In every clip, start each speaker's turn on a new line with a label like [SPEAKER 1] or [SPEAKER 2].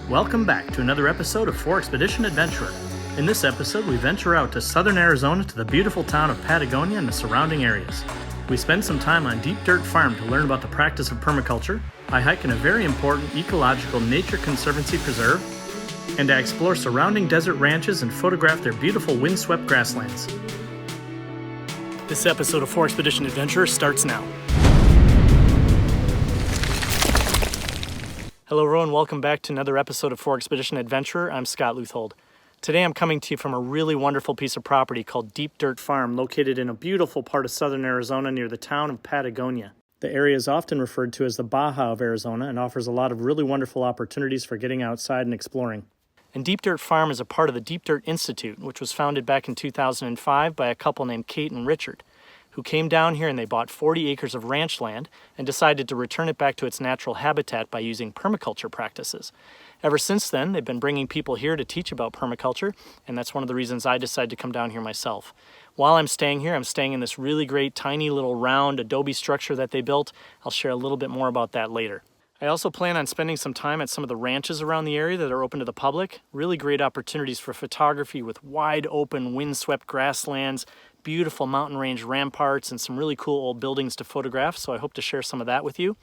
[SPEAKER 1] Welcome back to another episode of Expedition Adventurer. In this episode, we venture out to southern Arizona to the beautiful town of Patagonia and the surrounding areas. We spend some time on Deep Dirt Farm to learn about the practice of permaculture. I hike in a very important ecological Nature Conservancy preserve, and I explore surrounding desert ranches and photograph their beautiful windswept grasslands. This episode of Expedition Adventurer starts now. Hello everyone, welcome back to another episode of Expedition Adventurer. I'm Scott Leuthold. Today I'm coming to you from a really wonderful piece of property called Deep Dirt Farm, located in a beautiful part of southern Arizona near the town of Patagonia. The area is often referred to as the Baja of Arizona and offers a lot of really wonderful opportunities for getting outside and exploring. And Deep Dirt Farm is a part of the Deep Dirt Institute, which was founded back in 2005 by a couple named Kate and Richard, who came down here and they bought 40 acres of ranch land and decided to return it back to its natural habitat by using permaculture practices. Ever since then, they've been bringing people here to teach about permaculture, and that's one of the reasons I decided to come down here myself. While I'm staying here, I'm staying in this really great tiny little round adobe structure that they built. I'll share a little bit more about that later. I also plan on spending some time at some of the ranches around the area that are open to the public. Really great opportunities for photography with wide open windswept grasslands, beautiful mountain range ramparts, and some really cool old buildings to photograph, so I hope to share some of that with you.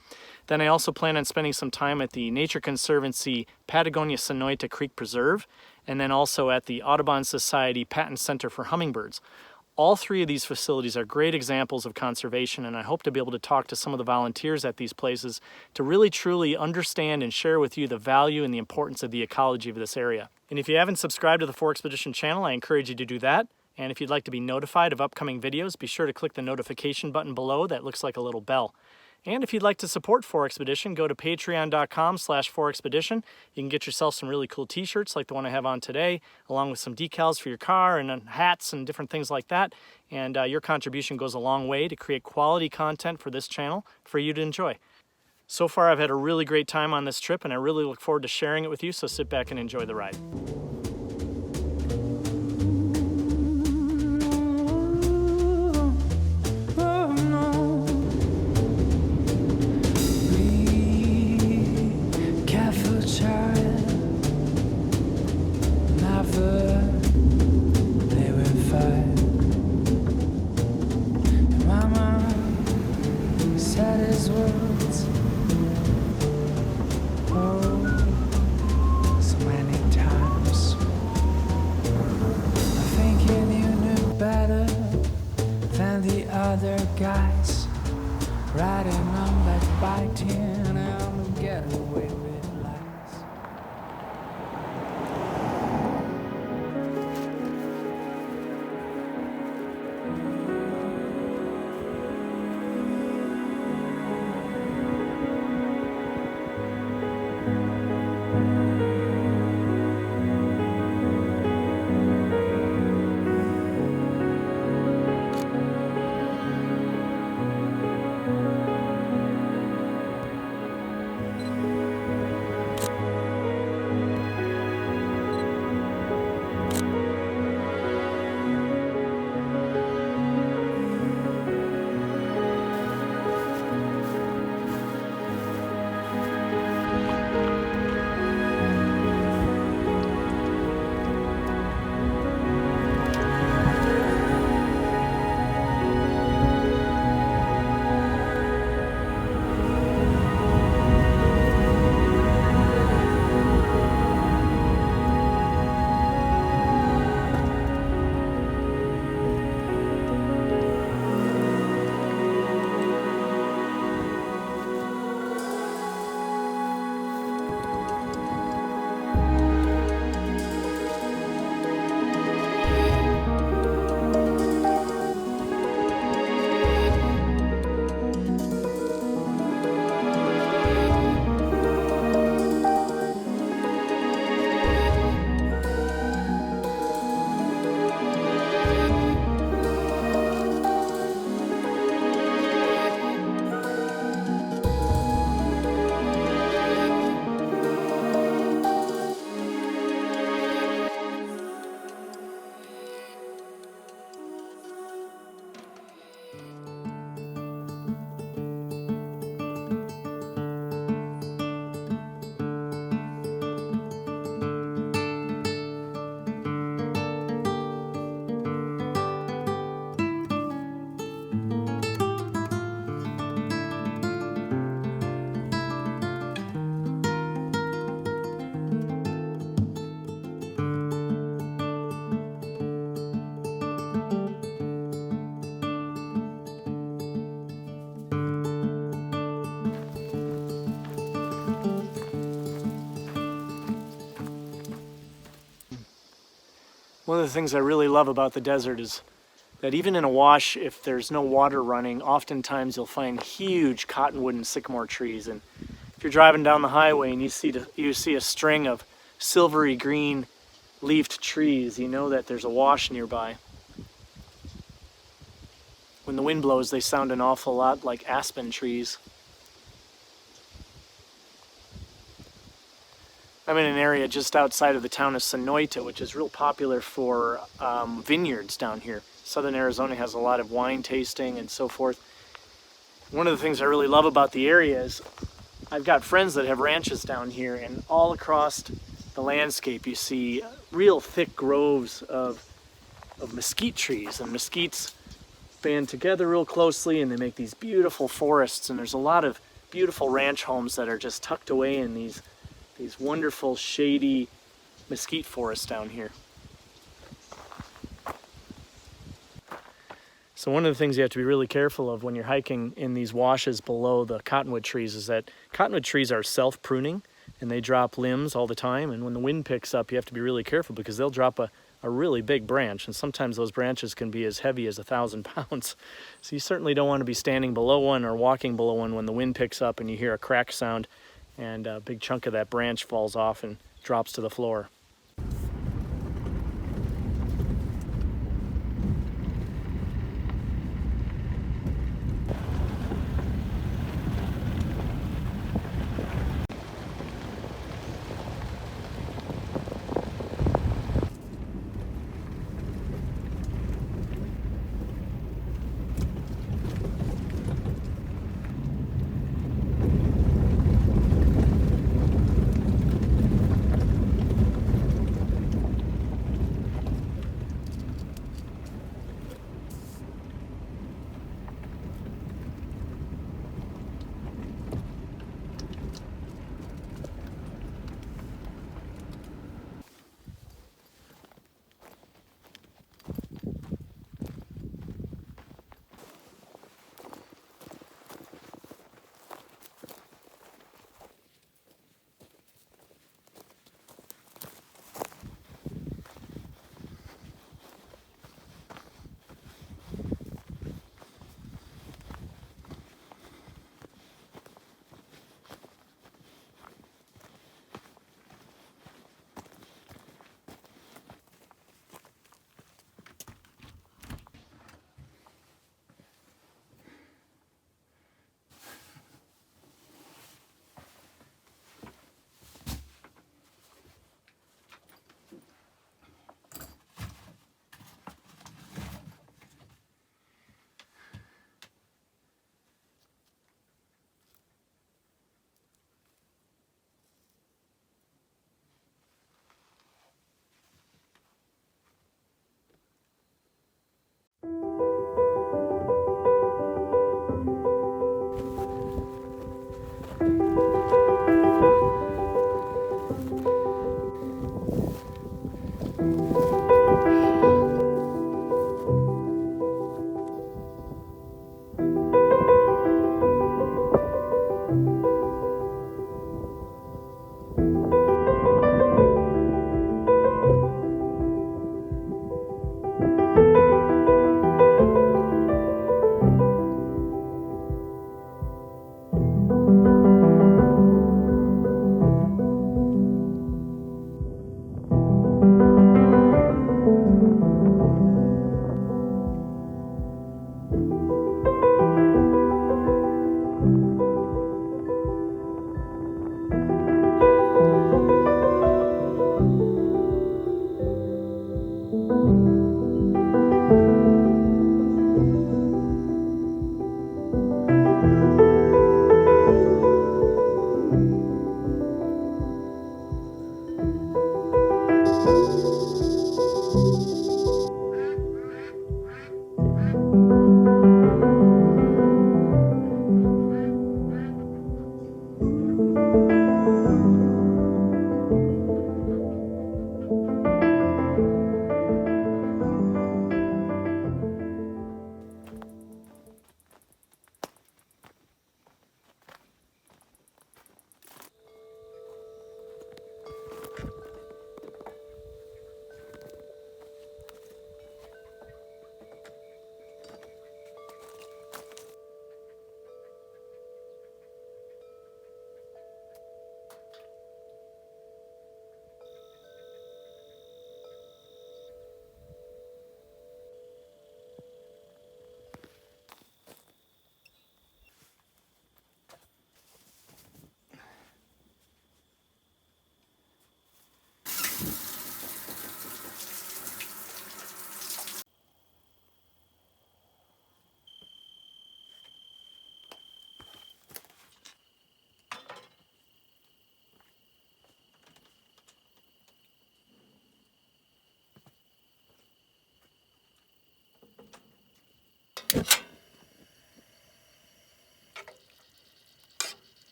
[SPEAKER 1] Then I also plan on spending some time at the Nature Conservancy Patagonia-Sonoita Creek Preserve, and then also at the Audubon Society Paton Center for Hummingbirds. All three of these facilities are great examples of conservation, and I hope to be able to talk to some of the volunteers at these places to really truly understand and share with you the value and the importance of the ecology of this area. And if you haven't subscribed to the Expedition channel, I encourage you to do that. And if you'd like to be notified of upcoming videos, be sure to click the notification button below that looks like a little bell. And if you'd like to support Expedition, go to patreon.com/Expedition. You can get yourself some really cool t-shirts like the one I have on today, along with some decals for your car and hats and different things like that. And your contribution goes a long way to create quality content for this channel for you to enjoy. So far, I've had a really great time on this trip, and I really look forward to sharing it with you, so sit back and enjoy the ride.
[SPEAKER 2] Other guys riding on that bike and I'll get away with lies.
[SPEAKER 1] One of the things I really love about the desert is that even in a wash, if there's no water running, oftentimes you'll find huge cottonwood and sycamore trees. And if you're driving down the highway and you see a string of silvery green leafed trees, you know that there's a wash nearby. When the wind blows, they sound an awful lot like aspen trees. I'm in an area just outside of the town of Sonoita, which is real popular for vineyards down here. Southern Arizona has a lot of wine tasting and so forth. One of the things I really love about the area is I've got friends that have ranches down here, and all across the landscape you see real thick groves of mesquite trees, and mesquites band together real closely and they make these beautiful forests, and there's a lot of beautiful ranch homes that are just tucked away in these wonderful shady mesquite forests down here. So one of the things you have to be really careful of when you're hiking in these washes below the cottonwood trees is that cottonwood trees are self-pruning and they drop limbs all the time, and when the wind picks up you have to be really careful because they'll drop a really big branch, and sometimes those branches can be as heavy as 1,000 pounds. So you certainly don't want to be standing below one or walking below one when the wind picks up and you hear a crack sound and a big chunk of that branch falls off and drops to the floor.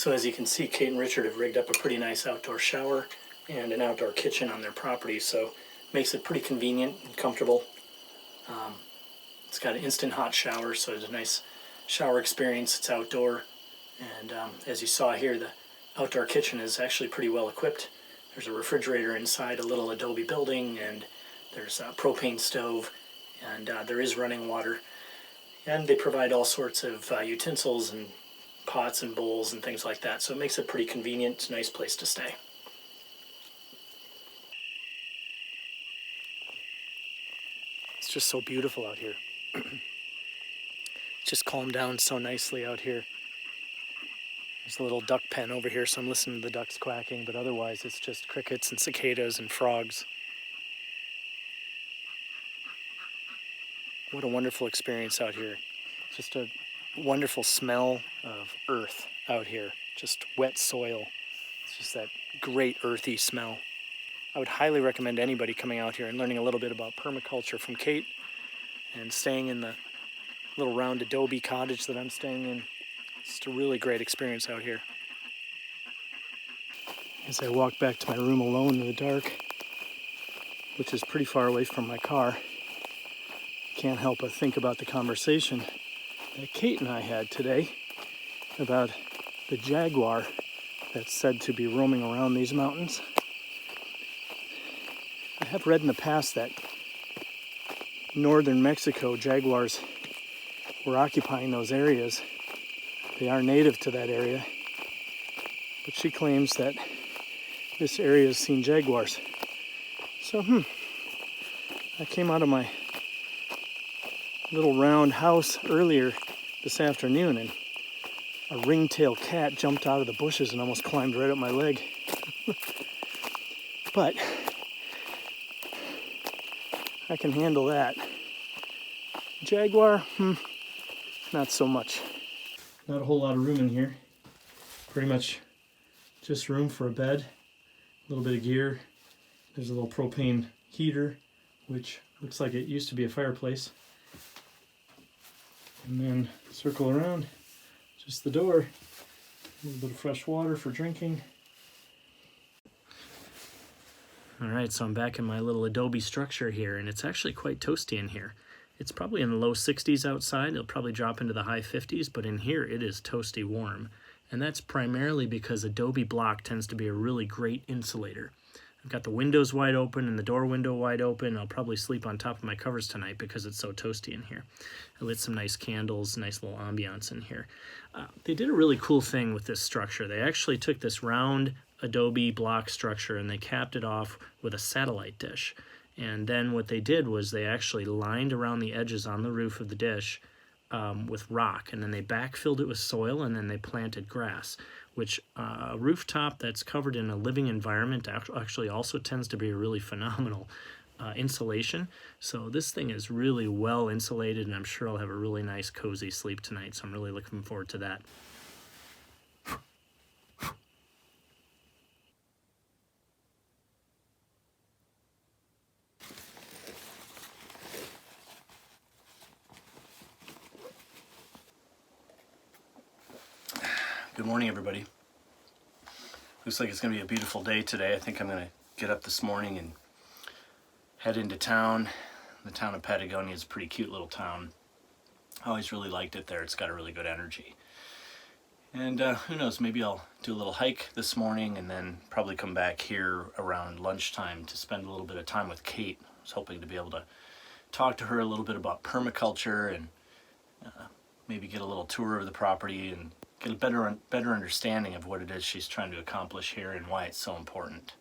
[SPEAKER 1] So as you can see, Kate and Richard have rigged up a pretty nice outdoor shower and an outdoor kitchen on their property, so makes it pretty convenient and comfortable. It's got an instant hot shower, so it's a nice shower experience. It's outdoor, and as you saw here, the outdoor kitchen is actually pretty well equipped. There's a refrigerator inside a little adobe building, and there's a propane stove, and there is running water. And they provide all sorts of utensils and pots and bowls and things like that, so it makes it pretty convenient. It's a nice place to stay. It's just so beautiful out here. Just calmed down so nicely out here. There's a little duck pen over here, so I'm listening to the ducks quacking, but otherwise it's just crickets and cicadas and frogs. What a wonderful experience out here. Just a wonderful smell of earth out here. Just wet soil. It's just that great earthy smell. I would highly recommend anybody coming out here and learning a little bit about permaculture from Kate and staying in the little round adobe cottage that I'm staying in. It's just a really great experience out here. As I walk back to my room alone in the dark, which is pretty far away from my car, I can't help but think about the conversation that Kate and I had today about the jaguar that's said to be roaming around these mountains. I have read in the past that northern Mexico jaguars were occupying those areas. They are native to that area, but she claims that this area has seen jaguars. So, I came out of my little round house earlier this afternoon and a ringtail cat jumped out of the bushes and almost climbed right up my leg. But I can handle that. Jaguar, not so much. Not a whole lot of room in here. Pretty much just room for a bed, a little bit of gear. There's a little propane heater, which looks like it used to be a fireplace. And then circle around, just the door, a little bit of fresh water for drinking. All right, so I'm back in my little adobe structure here, and it's actually quite toasty in here. It's probably in the low 60s outside. It'll probably drop into the high 50s, but in here it is toasty warm. And that's primarily because adobe block tends to be a really great insulator. I've got the windows wide open and the door window wide open. I'll probably sleep on top of my covers tonight because it's so toasty in here. I lit some nice candles, nice little ambiance in here. They did a really cool thing with this structure. They actually took this round adobe block structure and they capped it off with a satellite dish. And then what they did was they actually lined around the edges on the roof of the dish with rock, and then they backfilled it with soil, and then they planted grass, which a rooftop that's covered in a living environment actually also tends to be a really phenomenal insulation. So this thing is really well insulated, and I'm sure I'll have a really nice cozy sleep tonight, so I'm really looking forward to that. Good morning, everybody. Looks like it's going to be a beautiful day today. I think I'm going to get up this morning and head into town. The town of Patagonia is a pretty cute little town. I always really liked it there. It's got a really good energy. And who knows, maybe I'll do a little hike this morning and then probably come back here around lunchtime to spend a little bit of time with Kate. I was hoping to be able to talk to her a little bit about permaculture and maybe get a little tour of the property and get a better understanding of what it is she's trying to accomplish here and why it's so important.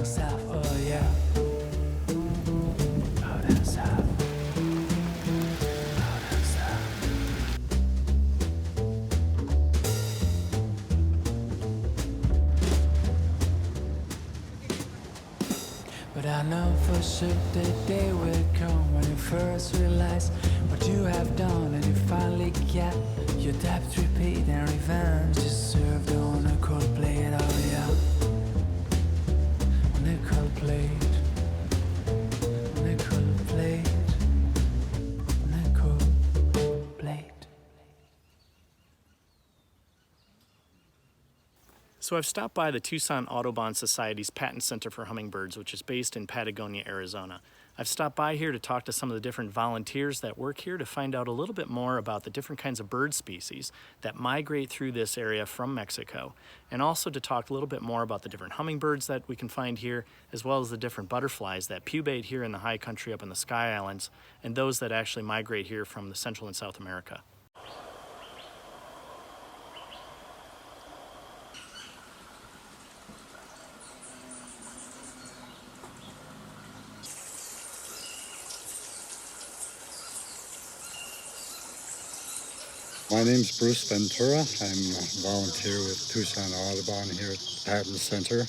[SPEAKER 2] south, oh yeah. Out down south. Out down south. But I know for sure the day will come when you first realize what you have done, and you finally get your debt repaid and revenge is served on a cold plate, oh yeah. On a cold plate. On a cold plate. On a cold plate.
[SPEAKER 1] So I've stopped by the Tucson Audubon Society's Patent Center for Hummingbirds, which is based in Patagonia, Arizona. I've stopped by here to talk to some of the different volunteers that work here to find out a little bit more about the different kinds of bird species that migrate through this area from Mexico, and also to talk a little bit more about the different hummingbirds that we can find here, as well as the different butterflies that pubate here in the high country up in the Sky Islands, and those that actually migrate here from the Central and South America.
[SPEAKER 3] My name's Bruce Ventura. I'm a volunteer with Tucson Audubon here at the Patent Center.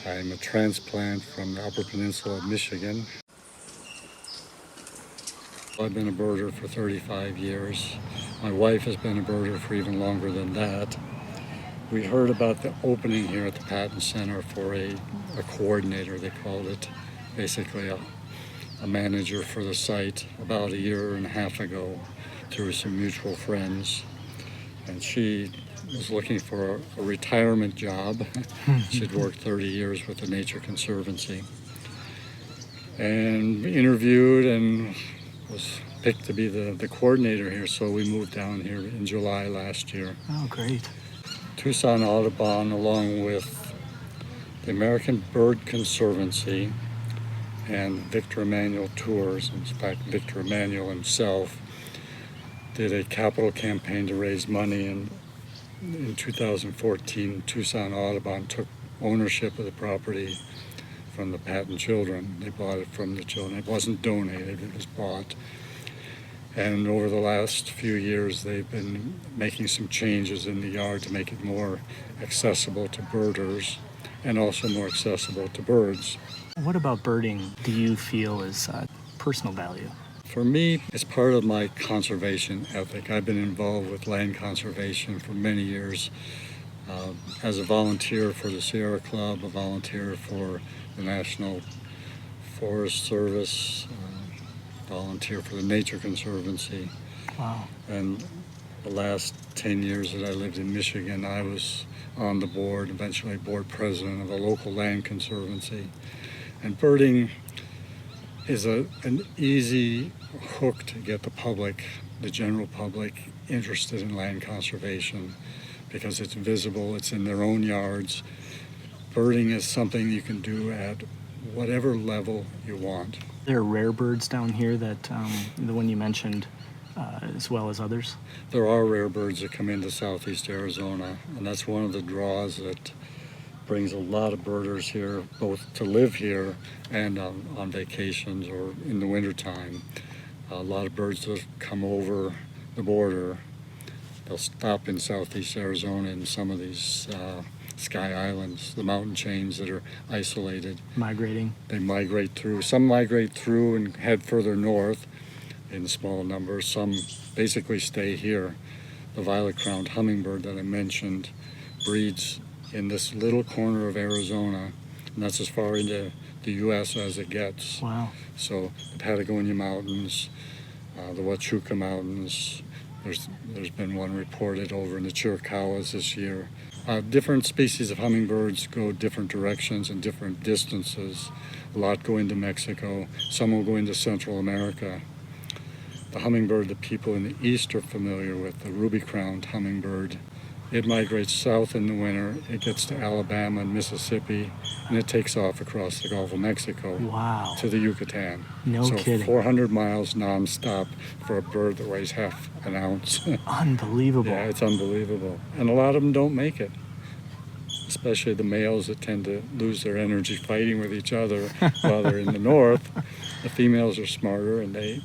[SPEAKER 3] I'm a transplant from the Upper Peninsula of Michigan. I've been a birder for 35 years. My wife has been a birder for even longer than that. We heard about the opening here at the Patent Center for a coordinator, they called it, basically a manager for the site, about a year and a half ago, through some mutual friends. And she was looking for a retirement job. She'd worked 30 years with the Nature Conservancy. And interviewed and was picked to be the coordinator here, so we moved down here in July last year.
[SPEAKER 1] Oh, great.
[SPEAKER 3] Tucson Audubon, along with the American Bird Conservancy and Victor Emanuel Tours, in fact Victor Emanuel himself, did a capital campaign to raise money, and in 2014 Tucson Audubon took ownership of the property from the Paton children. They bought it from the children. It wasn't donated, it was bought. And over the last few years they've been making some changes in the yard to make it more accessible to birders and also more accessible to birds.
[SPEAKER 1] What about birding do you feel is personal value?
[SPEAKER 3] For me, it's part of my conservation ethic. I've been involved with land conservation for many years. As a volunteer for the Sierra Club, a volunteer for the National Forest Service, volunteer for the Nature Conservancy.
[SPEAKER 1] Wow.
[SPEAKER 3] And the last 10 years that I lived in Michigan, I was on the board, eventually board president of a local land conservancy. And birding is an easy hook to get the public, the general public, interested in land conservation because it's visible, it's in their own yards. Birding is something you can do at whatever level you want.
[SPEAKER 1] There are rare birds down here that, the one you mentioned, as well as others?
[SPEAKER 3] There are rare birds that come into southeast Arizona, and that's one of the draws that brings a lot of birders here, both to live here and on vacations or in the wintertime. A lot of birds that come over the border, they'll stop in southeast Arizona in some of these Sky Islands, the mountain chains that are isolated.
[SPEAKER 1] Migrating?
[SPEAKER 3] They migrate through. Some migrate through and head further north in small numbers. Some basically stay here. The violet-crowned hummingbird that I mentioned breeds in this little corner of Arizona, and that's as far into the U.S. as it gets.
[SPEAKER 1] Wow.
[SPEAKER 3] So the Patagonia Mountains, the Huachuca Mountains, there's been one reported over in the Chiricahuas this year. Different species of hummingbirds go different directions and different distances. A lot go into Mexico, some will go into Central America. The hummingbird that people in the East are familiar with, the ruby-crowned hummingbird, it migrates south in the winter, it gets to Alabama and Mississippi, and it takes off across the Gulf of Mexico.
[SPEAKER 1] Wow.
[SPEAKER 3] To the Yucatan.
[SPEAKER 1] No kidding.
[SPEAKER 3] 400 miles nonstop for a bird that weighs half an ounce.
[SPEAKER 1] Unbelievable.
[SPEAKER 3] Yeah, it's unbelievable. And a lot of them don't make it. especially the males that tend to lose their energy fighting with each other while they're in the north. The females are smarter, and they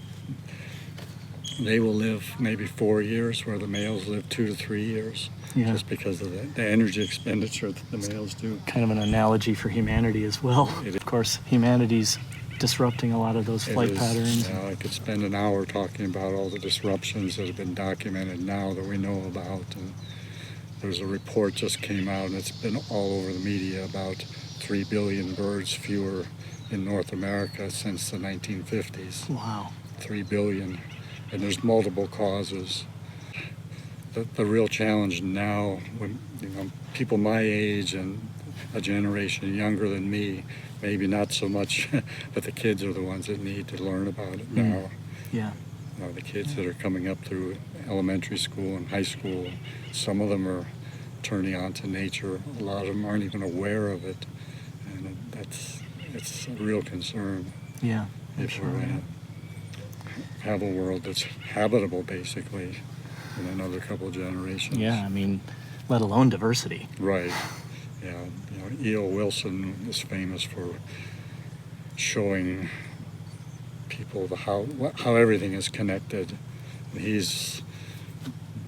[SPEAKER 3] will live maybe 4 years, where the males live 2 to 3 years, just because of the energy expenditure that the males do.
[SPEAKER 1] Kind of an analogy for humanity as well. Of course, humanity's disrupting a lot of those flight patterns.
[SPEAKER 3] I could spend an hour talking about all the disruptions that have been documented now that we know about. And there's a report just came out, and it's been all over the media, about 3 billion birds fewer in North America since the 1950s.
[SPEAKER 1] Wow.
[SPEAKER 3] 3 billion. And there's multiple causes. The real challenge now, when people my age and a generation younger than me, maybe not so much, but the kids are the ones that need to learn about it now.
[SPEAKER 1] Yeah.
[SPEAKER 3] The kids that are coming up through elementary school and high school, some of them are turning on to nature. A lot of them aren't even aware of it, and it's a real concern.
[SPEAKER 1] Yeah.
[SPEAKER 3] If we're going to have a world that's habitable, basically, in another couple of generations.
[SPEAKER 1] Yeah, I mean, let alone diversity.
[SPEAKER 3] Right. Yeah. E.O. Wilson is famous for showing people how everything is connected. And he's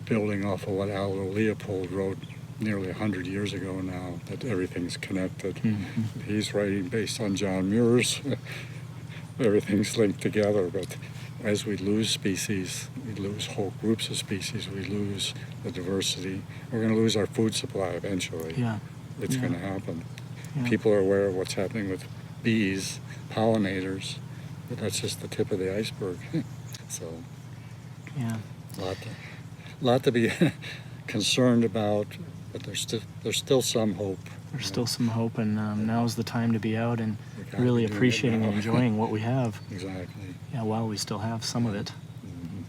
[SPEAKER 3] building off of what Aldo Leopold wrote nearly 100 years ago now, that everything's connected.
[SPEAKER 1] Mm-hmm.
[SPEAKER 3] He's writing based on John Muir's everything's linked together, but as we lose species, we lose whole groups of species, we lose the diversity. We're going to lose our food supply eventually.
[SPEAKER 1] Yeah.
[SPEAKER 3] It's going to happen.
[SPEAKER 1] Yeah.
[SPEAKER 3] People are aware of what's happening with bees, pollinators, but that's just the tip of the iceberg. So,
[SPEAKER 1] Yeah.
[SPEAKER 3] a lot to be concerned about, but there's still some hope.
[SPEAKER 1] There's still some hope, and now's the time to be out and
[SPEAKER 3] gotta
[SPEAKER 1] really
[SPEAKER 3] be doing it
[SPEAKER 1] appreciating and
[SPEAKER 3] now.
[SPEAKER 1] enjoying what we have.
[SPEAKER 3] Exactly.
[SPEAKER 1] Yeah, while we still have some of it.
[SPEAKER 3] Mhm.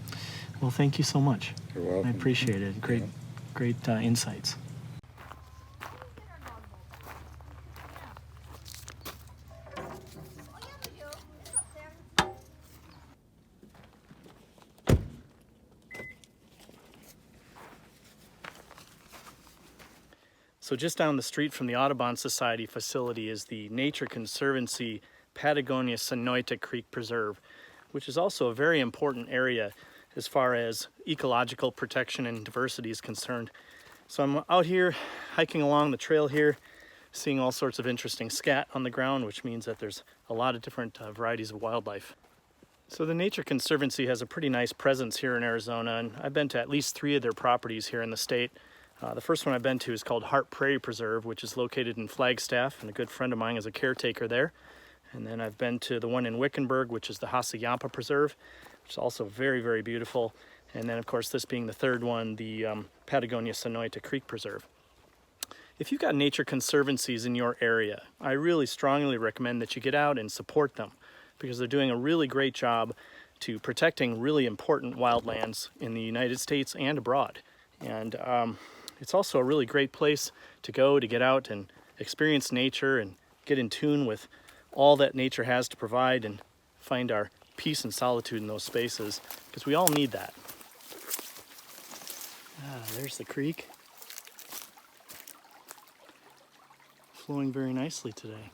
[SPEAKER 1] Well, thank you so much.
[SPEAKER 3] You're welcome.
[SPEAKER 1] I appreciate it. Great,
[SPEAKER 3] Yeah.
[SPEAKER 1] great insights. So just down the street from the Audubon Society facility is the Nature Conservancy Patagonia-Sonoita Creek Preserve, which is also a very important area as far as ecological protection and diversity is concerned. So I'm out here hiking along the trail here, seeing all sorts of interesting scat on the ground, which means that there's a lot of different varieties of wildlife. So the Nature Conservancy has a pretty nice presence here in Arizona, and I've been to at least 3 of their properties here in the state. The first one I've been to is called Hart Prairie Preserve, which is located in Flagstaff, and a good friend of mine is a caretaker there. And then I've been to the one in Wickenburg, which is the Hasayampa Preserve, which is also very, very beautiful. And then, of course, this being the third one, the Patagonia-Sonoita Creek Preserve. If you've got nature conservancies in your area, I really strongly recommend that you get out and support them, because they're doing a really great job to protecting really important wildlands in the United States and abroad. And it's also a really great place to go to get out and experience nature and get in tune with all that nature has to provide and find our peace and solitude in those spaces, because we all need that. There's the creek. Flowing very nicely today.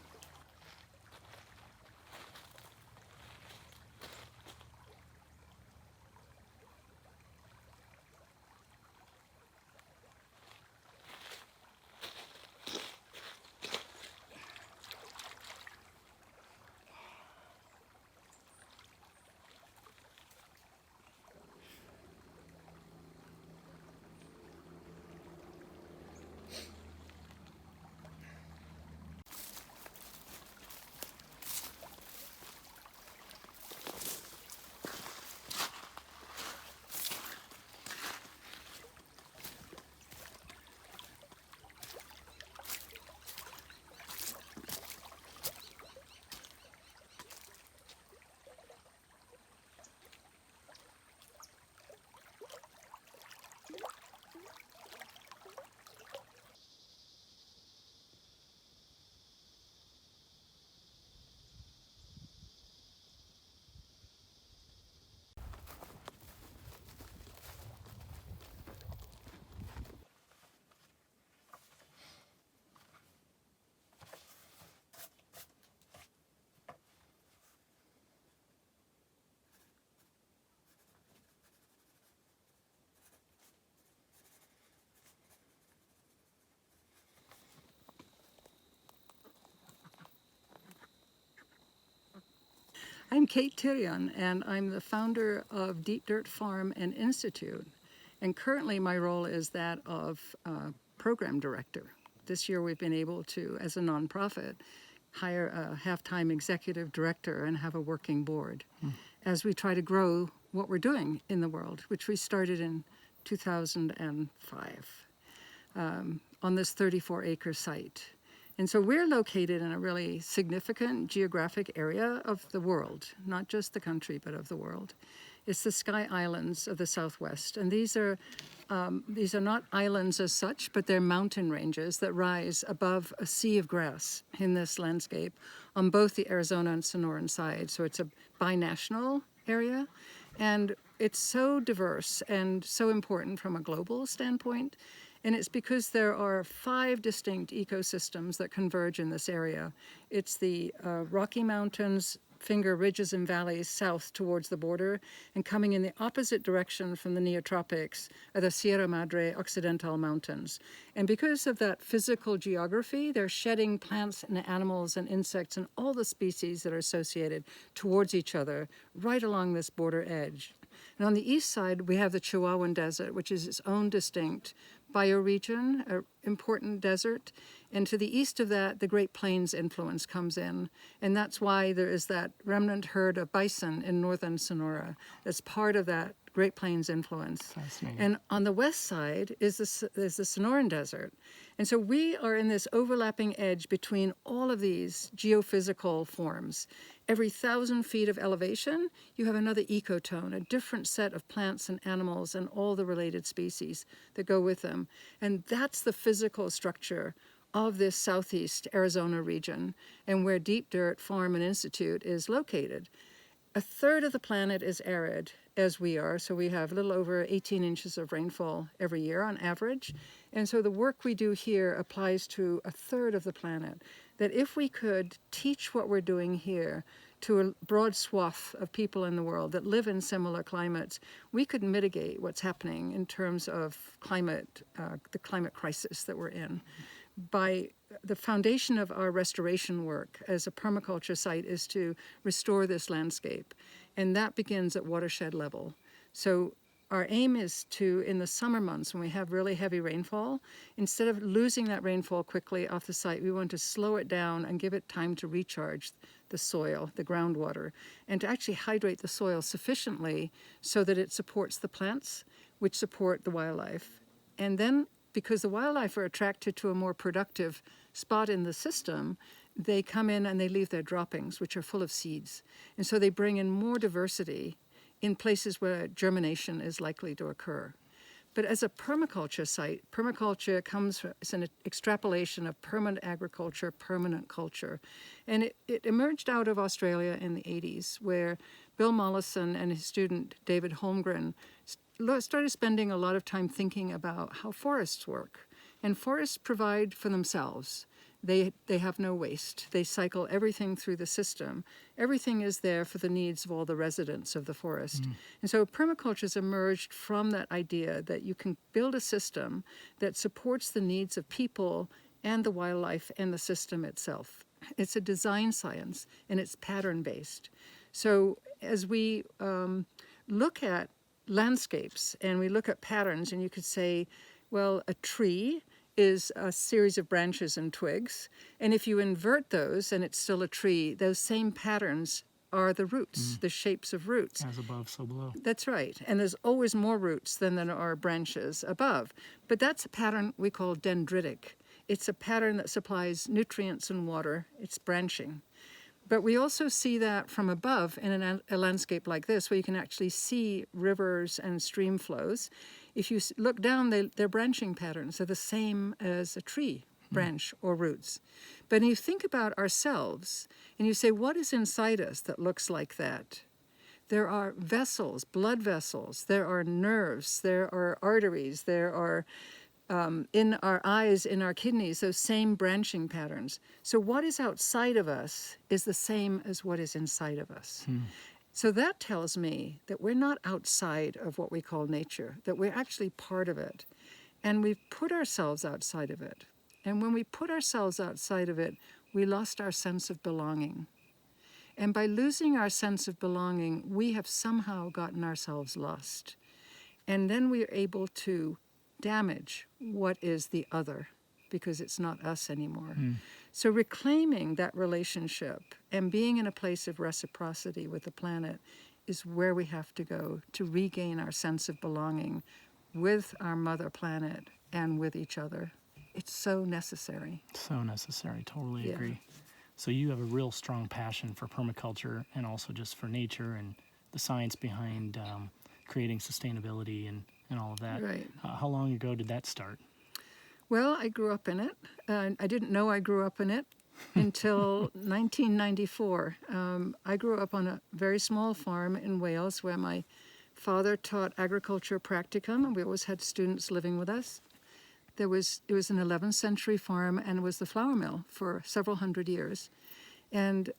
[SPEAKER 4] I'm Kate Tyrion, and I'm the founder of Deep Dirt Farm and Institute. And currently my role is that of program director. This year we've been able to, as a nonprofit, hire a half-time executive director and have a working board as we try to grow what we're doing in the world, which we started in 2005 on this 34-acre site. And so we're located in a really significant geographic area of the world, not just the country, but of the world. It's the Sky Islands of the Southwest. And these are not islands as such, but they're mountain ranges that rise above a sea of grass in this landscape on both the Arizona and Sonoran side. So it's a binational area. And it's so diverse and so important from a global standpoint. And it's because there are 5 distinct ecosystems that converge in this area. It's the Rocky Mountains, Finger Ridges and Valleys south towards the border, and coming in the opposite direction from the Neotropics are the Sierra Madre Occidental Mountains. And because of that physical geography, they're shedding plants and animals and insects and all the species that are associated towards each other right along this border edge. And on the east side, we have the Chihuahuan Desert, which is its own distinct bioregion, an important desert. And to the east of that, the Great Plains influence comes in. And that's why there is that remnant herd of bison in northern Sonora that's part of that Great Plains influence.
[SPEAKER 1] Fascinating.
[SPEAKER 4] And on the west side is the Sonoran Desert. And so we are in this overlapping edge between all of these geophysical forms. Every 1,000 feet of elevation, you have another ecotone, a different set of plants and animals and all the related species that go with them. And that's the physical structure of this southeast Arizona region and where Deep Dirt Farm and Institute is located. A third of the planet is arid, as we are, so we have a little over 18 inches of rainfall every year on average. And so the work we do here applies to a third of the planet. That if we could teach what we're doing here to a broad swath of people in the world that live in similar climates, we could mitigate what's happening in terms of climate, the climate crisis that we're in. By the foundation of our restoration work as a permaculture site is to restore this landscape, and that begins at watershed level. So our aim is to, in the summer months when we have really heavy rainfall, instead of losing that rainfall quickly off the site, we want to slow it down and give it time to recharge the soil, the groundwater, and to actually hydrate the soil sufficiently so that it supports the plants, which support the wildlife. And then, because the wildlife are attracted to a more productive spot in the system, they come in and they leave their droppings, which are full of seeds. And so they bring in more diversity in places where germination is likely to occur. But as a permaculture site, permaculture comes as an extrapolation of permanent agriculture, permanent culture. And it emerged out of Australia in the 80s, where Bill Mollison and his student David Holmgren started spending a lot of time thinking about how forests work. And forests provide for themselves. They have no waste. They cycle everything through the system. Everything is there for the needs of all the residents of the forest. And so permaculture has emerged from that idea that you can build a system that supports the needs of people and the wildlife and the system itself. It's a design science, and it's pattern-based. So as we look at landscapes and we look at patterns, and you could say, well, a tree is a series of branches and twigs, and if you invert those and it's still a tree, those same patterns are the roots, the shapes of roots.
[SPEAKER 1] As above, so below.
[SPEAKER 4] That's right, and there's always more roots than there are branches above. But that's a pattern we call dendritic. It's a pattern that supplies nutrients and water. It's branching. But we also see that from above in a landscape like this, where you can actually see rivers and stream flows. If you look down, they're branching patterns. They're the same as a tree branch or roots. But when you think about ourselves, and you say, what is inside us that looks like that? There are vessels, blood vessels. There are nerves. There are arteries. There are in our eyes, in our kidneys, those same branching patterns. So what is outside of us is the same as what is inside of us. So that tells me that we're not outside of what we call nature, that we're actually part of it. And we've put ourselves outside of it. And when we put ourselves outside of it, we lost our sense of belonging. And by losing our sense of belonging, we have somehow gotten ourselves lost. And then we are able to damage what is the other, because it's not us anymore. So reclaiming that relationship and being in a place of reciprocity with the planet is where we have to go to regain our sense of belonging with our mother planet and with each other. It's so necessary.
[SPEAKER 1] So necessary. Totally
[SPEAKER 4] Yeah.
[SPEAKER 1] agree. So you have a real strong passion for permaculture and also just for nature and the science behind creating sustainability and all of that.
[SPEAKER 4] Right.
[SPEAKER 1] How long ago did that start?
[SPEAKER 4] Well, I grew up in it. I didn't know I grew up in it until 1994. I grew up on a very small farm in Wales where my father taught agriculture practicum, and we always had students living with us. It was an 11th century farm, and it was the flour mill for several hundred years. And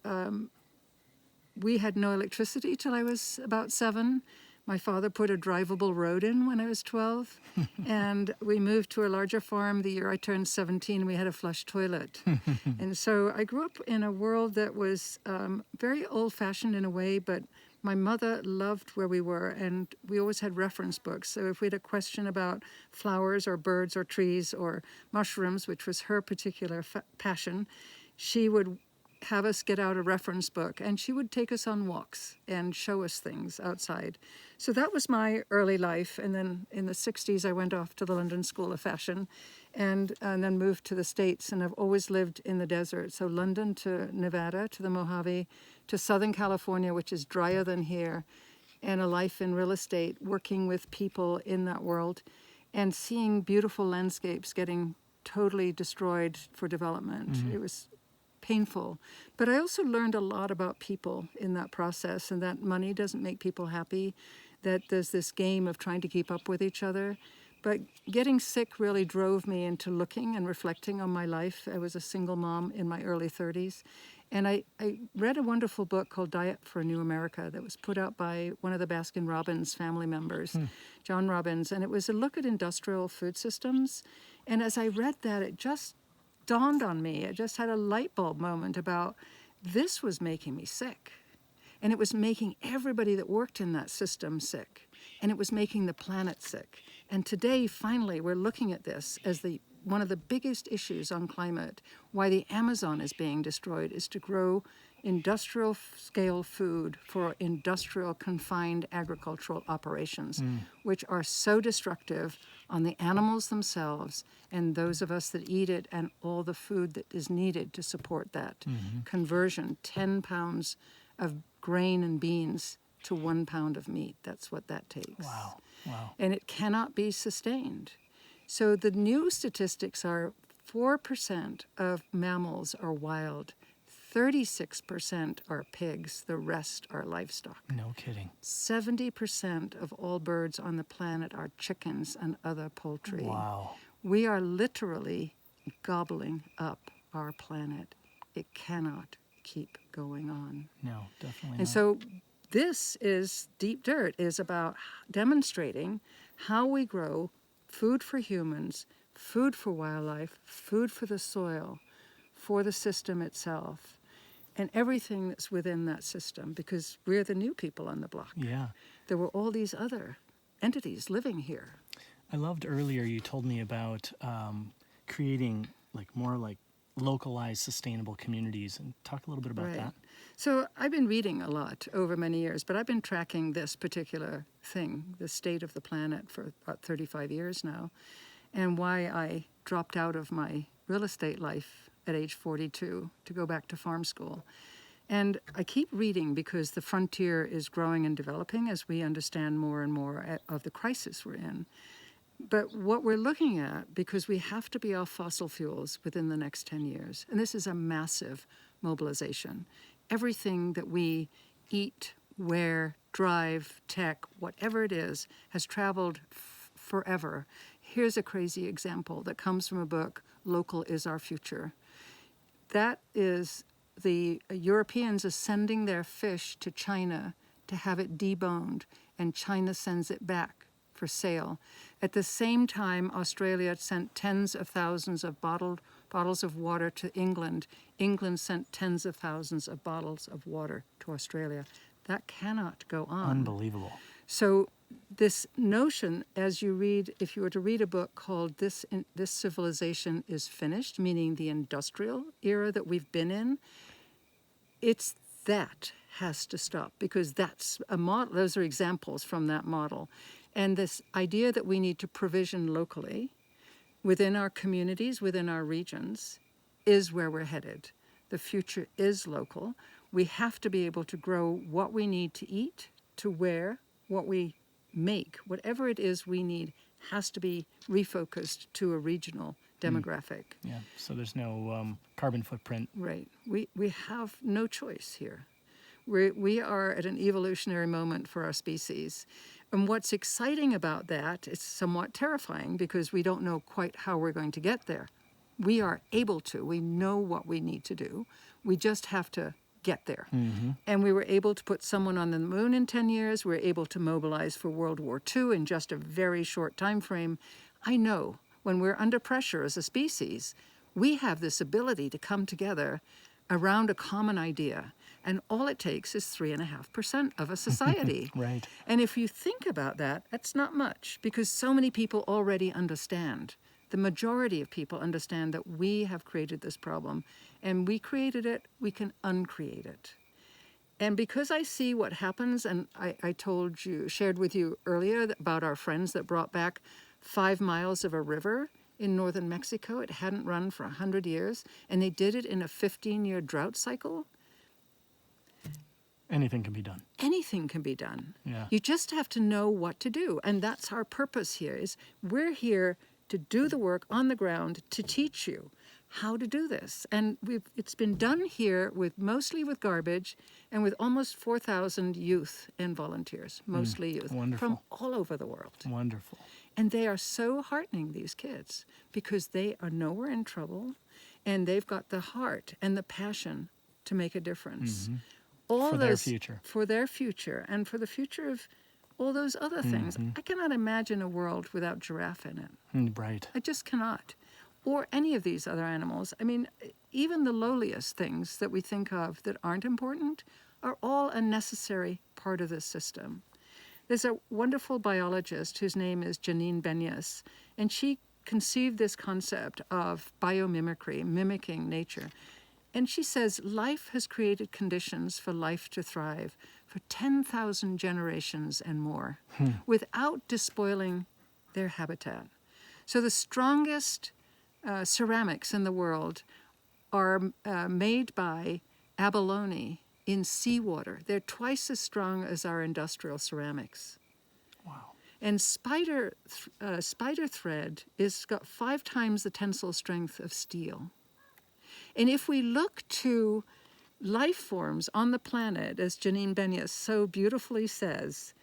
[SPEAKER 4] we had no electricity till I was about 7. My father put a drivable road in when I was 12, and we moved to a larger farm the year I turned 17. We had a flush toilet. And so I grew up in a world that was very old-fashioned in a way, but my mother loved where we were, and we always had reference books. So if we had a question about flowers or birds or trees or mushrooms, which was her particular passion, she would have us get out a reference book, and she would take us on walks and show us things outside. So that was my early life. And then in the 60s, I went off to the London School of Fashion and then moved to the States. And I've always lived in the desert. So London to Nevada, to the Mojave, to Southern California, which is drier than here, and a life in real estate, working with people in that world and seeing beautiful landscapes getting totally destroyed for development. It was painful. But I also learned a lot about people in that process, and that money doesn't make people happy, that there's this game of trying to keep up with each other. But getting sick really drove me into looking and reflecting on my life. I was a single mom in my early 30s. And I read a wonderful book called Diet for a New America that was put out by one of the Baskin-Robbins family members, John Robbins. And it was a look at industrial food systems. And as I read that, it just dawned on me. I just had a light bulb moment about this was making me sick. And it was making everybody that worked in that system sick. And it was making the planet sick. And today, finally, we're looking at this as one of the biggest issues on climate. Why the Amazon is being destroyed is to grow industrial scale food for industrial confined agricultural operations, which are so destructive on the animals themselves and those of us that eat it and all the food that is needed to support that conversion. 10 pounds of grain and beans to 1 pound of meat. That's what that takes.
[SPEAKER 1] Wow.
[SPEAKER 4] And it cannot be sustained. So the new statistics are 4% of mammals are wild, 36% are pigs, the rest are livestock.
[SPEAKER 1] No kidding.
[SPEAKER 4] 70% of all birds on the planet are chickens and other poultry.
[SPEAKER 1] Wow.
[SPEAKER 4] We are literally gobbling up our planet. It cannot keep going on.
[SPEAKER 1] No, definitely
[SPEAKER 4] And
[SPEAKER 1] not.
[SPEAKER 4] so this is Deep Dirt, is about demonstrating how we grow food for humans, food for wildlife, food for the soil, for the system itself, and everything that's within that system, because we're the new people on the block.
[SPEAKER 1] Yeah.
[SPEAKER 4] There were all these other entities living here.
[SPEAKER 1] I loved earlier you told me about creating more localized sustainable communities, and talk a little bit about
[SPEAKER 4] Right.
[SPEAKER 1] that.
[SPEAKER 4] So I've been reading a lot over many years, but I've been tracking this particular thing, the state of the planet, for about 35 years now, and why I dropped out of my real estate life at age 42 to go back to farm school. And I keep reading because the frontier is growing and developing as we understand more and more of the crisis we're in. But what we're looking at, because we have to be off fossil fuels within the next 10 years, and this is a massive mobilization. Everything that we eat, wear, drive, tech, whatever it is, has traveled forever. Here's a crazy example that comes from a book, Local is Our Future. That is the Europeans are sending their fish to China to have it deboned, and China sends it back for sale. At the same time, Australia sent tens of thousands of bottled bottles of water to England. England sent tens of thousands of bottles of water to Australia. That cannot go on.
[SPEAKER 1] Unbelievable.
[SPEAKER 4] So this notion, as you read, if you were to read a book called This Civilization is Finished, meaning the industrial era that we've been in, it's that has to stop, because that's a model. Those are examples from that model. And this idea that we need to provision locally within our communities, within our regions, is where we're headed. The future is local. We have to be able to grow what we need to eat, to wear, what we make, whatever it is we need has to be refocused to a regional demographic.
[SPEAKER 1] Yeah, so there's no carbon footprint.
[SPEAKER 4] Right. We have no choice here. We are at an evolutionary moment for our species. And what's exciting about that, it's somewhat terrifying because we don't know quite how we're going to get there. We are able to. We know what we need to do. We just have to get there. And we were able to put someone on the moon in 10 years. We were able to mobilize for World War II in just a very short time frame. I know when we're under pressure as a species, we have this ability to come together around a common idea. And all it takes is 3.5% of a society.
[SPEAKER 1] Right.
[SPEAKER 4] And if you think about that, that's not much, because so many people already understand. The majority of people understand that we have created this problem, and we created it, we can uncreate it. And because I see what happens, and I shared with you earlier about our friends that brought back 5 miles of a river in northern Mexico. It hadn't run for 100 years, and they did it in a 15-year drought cycle.
[SPEAKER 1] Anything can be done.
[SPEAKER 4] Anything can be done.
[SPEAKER 1] Yeah.
[SPEAKER 4] You just have to know what to do, and that's our purpose here. Is we're here to do the work on the ground to teach you how to do this. And it's been done here mostly with garbage and with almost 4,000 youth and volunteers, mostly youth,
[SPEAKER 1] wonderful.
[SPEAKER 4] from all over the world.
[SPEAKER 1] Wonderful.
[SPEAKER 4] And they are so heartening, these kids, because they are nowhere in trouble, and they've got the heart and the passion to make a difference. All
[SPEAKER 1] For their future.
[SPEAKER 4] For their future, and for the future of all those other things. I cannot imagine a world without giraffe in it.
[SPEAKER 1] Right.
[SPEAKER 4] I just cannot. Or any of these other animals. I mean, even the lowliest things that we think of that aren't important are all a necessary part of this system. There's a wonderful biologist whose name is Janine Benyus, and she conceived this concept of biomimicry, mimicking nature. And she says life has created conditions for life to thrive for 10,000 generations and more without despoiling their habitat. So the strongest ceramics in the world are made by abalone in seawater. They're twice as strong as our industrial ceramics.
[SPEAKER 1] Wow.
[SPEAKER 4] And spider thread is got 5 times the tensile strength of steel. And if we look to life forms on the planet, as Janine Benyus so beautifully says,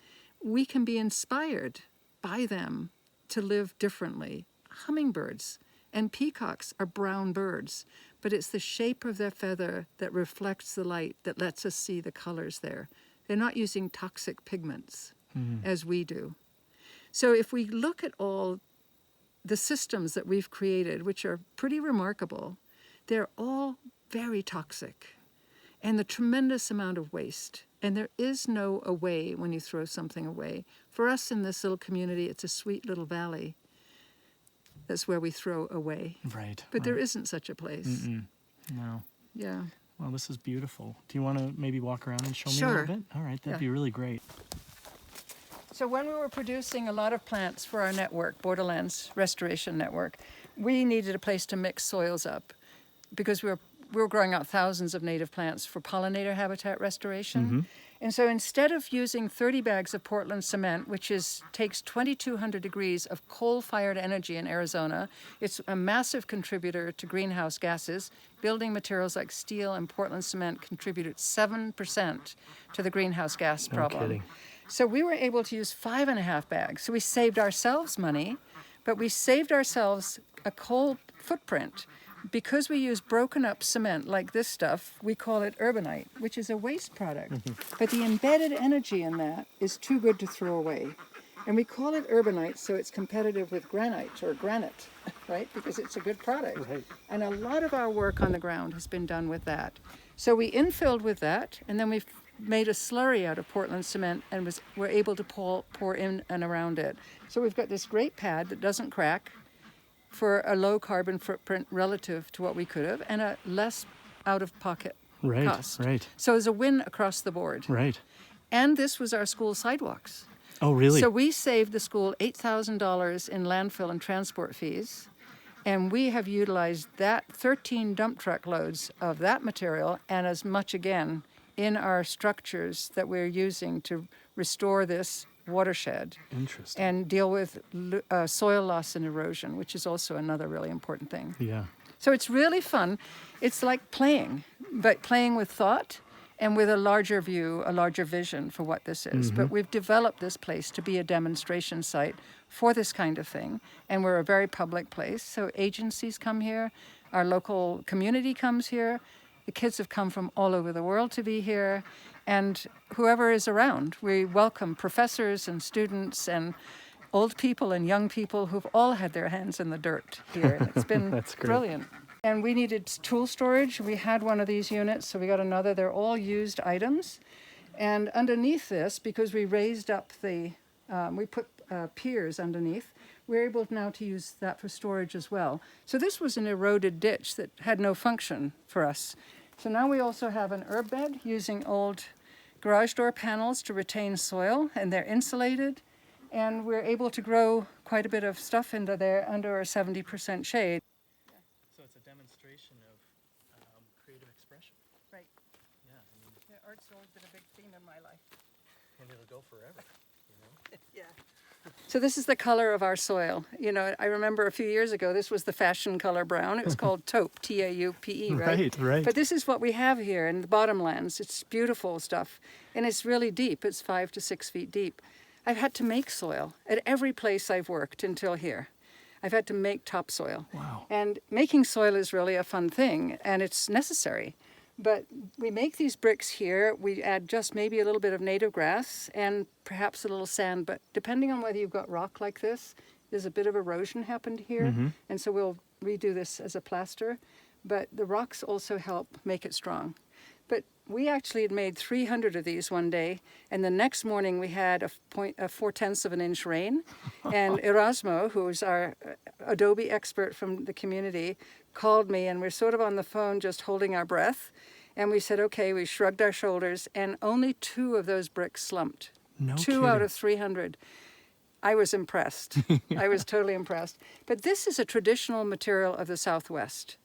[SPEAKER 4] we can be inspired by them to live differently. Hummingbirds and peacocks are brown birds, but it's the shape of their feather that reflects the light that lets us see the colors there. They're not using toxic pigments as we do. So if we look at all the systems that we've created, which are pretty remarkable, they're all very toxic, and the tremendous amount of waste. And there is no away when you throw something away. For us in this little community, it's a sweet little valley. That's where we throw away.
[SPEAKER 1] Right.
[SPEAKER 4] But there isn't such a place.
[SPEAKER 1] No.
[SPEAKER 4] Yeah.
[SPEAKER 1] Well, this is beautiful. Do you want to maybe walk around and show me a
[SPEAKER 4] Sure.
[SPEAKER 1] little bit? All right, that'd
[SPEAKER 4] Yeah.
[SPEAKER 1] be really great.
[SPEAKER 4] So when we were producing a lot of plants for our network, Borderlands Restoration Network, we needed a place to mix soils up because we were growing out thousands of native plants for pollinator habitat restoration. And so instead of using 30 bags of Portland cement, which takes 2,200 degrees of coal-fired energy in Arizona, it's a massive contributor to greenhouse gases. Building materials like steel and Portland cement contribute 7% to the greenhouse gas problem.
[SPEAKER 1] kidding.
[SPEAKER 4] So we were able to use 5.5 bags. So we saved ourselves money, but we saved ourselves a coal footprint. Because we use broken up cement like this stuff, we call it urbanite, which is a waste product. But the embedded energy in that is too good to throw away. And we call it urbanite so it's competitive with granite or granite. right? Because it's a good product.
[SPEAKER 1] Right.
[SPEAKER 4] And a lot of our work on the ground has been done with that. So we infilled with that, and then we've made a slurry out of Portland cement and we're able to pour in and around it. So we've got this great pad that doesn't crack for a low carbon footprint relative to what we could have, and a less out-of-pocket
[SPEAKER 1] Right,
[SPEAKER 4] cost.
[SPEAKER 1] right.
[SPEAKER 4] So it's a win across the board.
[SPEAKER 1] Right.
[SPEAKER 4] And this was our school sidewalks.
[SPEAKER 1] Oh, really?
[SPEAKER 4] So we saved the school $8,000 in landfill and transport fees, and we have utilized that 13 dump truck loads of that material and as much again in our structures that we're using to restore this watershed
[SPEAKER 1] Interesting.
[SPEAKER 4] and deal with soil loss and erosion, which is also another really important thing.
[SPEAKER 1] Yeah.
[SPEAKER 4] So it's really fun. It's like playing, but playing with thought and with a larger view, a larger vision for what this is. But we've developed this place to be a demonstration site for this kind of thing. And we're a very public place. So agencies come here, our local community comes here. The kids have come from all over the world to be here. And whoever is around, we welcome professors and students and old people and young people who've all had their hands in the dirt here. And it's been
[SPEAKER 1] That's great.
[SPEAKER 4] brilliant. And we needed tool storage. We had one of these units, so we got another. They're all used items. And underneath this, because we raised up we put piers underneath, we're able now to use that for storage as well. So this was an eroded ditch that had no function for us. So now we also have an herb bed using old garage door panels to retain soil, and they're insulated. And we're able to grow quite a bit of stuff into there under our 70% shade.
[SPEAKER 1] So it's a demonstration of creative expression.
[SPEAKER 4] Right.
[SPEAKER 1] Yeah, I mean,
[SPEAKER 4] Yeah, art's always been a big theme in my life.
[SPEAKER 1] and it'll go forever, you know?
[SPEAKER 4] Yeah. So this is the color of our soil. You know, I remember a few years ago, this was the fashion color brown. It was called taupe, T-A-U-P-E, right?
[SPEAKER 1] Right, right.
[SPEAKER 4] But this is what we have here in the bottomlands. It's beautiful stuff. And it's really deep. It's 5 to 6 feet deep. I've had to make soil at every place I've worked until here. I've had to make topsoil.
[SPEAKER 1] Wow.
[SPEAKER 4] And making soil is really a fun thing, and it's necessary. But we make these bricks here. We add just maybe a little bit of native grass and perhaps a little sand. But depending on whether you've got rock like this, there's a bit of erosion happened here. And so we'll redo this as a plaster. But the rocks also help make it strong. But we actually had made 300 of these one day. And the next morning we had a 4/10 of an inch rain. And Erasmo, who's our Adobe expert from the community, called me, and we're sort of on the phone just holding our breath. And we said, okay, we shrugged our shoulders, and only 2 of those bricks slumped.
[SPEAKER 1] No
[SPEAKER 4] 2 out
[SPEAKER 1] kidding.
[SPEAKER 4] of 300. I was impressed. I was totally impressed. But this is a traditional material of the Southwest.